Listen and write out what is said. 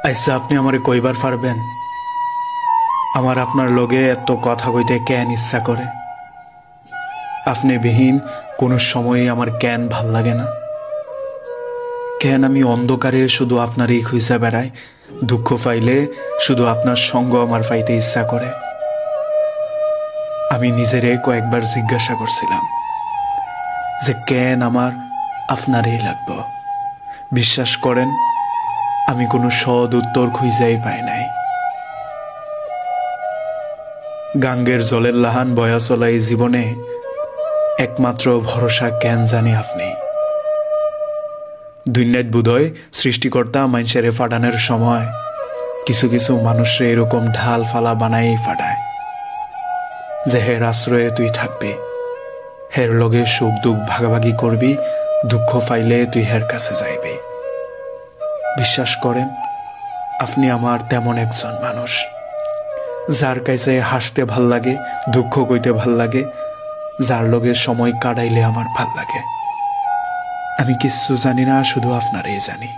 আচ্ছা, আপনি আমারে কইবার পারবেন আমার আপনার লগে এত কথা কইতে কেন ইচ্ছা করে? আপনি বিহীন কোনো সময়ই আমার কেন ভাল লাগে না? কেন আমি অন্ধকারে শুধু আপনারই খুঁজে বেড়াই? দুঃখ পাইলে শুধু আপনার সঙ্গ আমার পাইতে ইচ্ছা করে। আমি নিজেরে কয়েকবার জিজ্ঞাসা করছিলাম যে কেন আমার আপনারই লাগবে। বিশ্বাস করেন, আমি কোনো সৎ উত্তর খুঁজাই পাই নাই। গাঙ্গের জলের লাহান বয়া চলা এই জীবনে একমাত্র ভরসা কেন জানি আপনি। দুনিয়াত বোধহয় সৃষ্টিকর্তা মানুষেরে ফাটানোর সময় কিছু কিছু মানুষরে এরকম ঢাল ফালা বানাই ফাটায় যে হের আশ্রয়ে তুই থাকবি, হের লগে সুখ দুঃখ ভাগাভাগি করবি, দুঃখ পাইলে তুই হের কাছে যাইবি। বিশ্বাস করেন, আপনি আমার তেমন একজন মানুষ যার কাছে হাসতে ভাল লাগে, দুঃখ কইতে ভাল লাগে, যার লগে সময় কাটাইলে আমার ভাল লাগে। আমি কিচ্ছু জানি না, শুধু আপনারই জানি।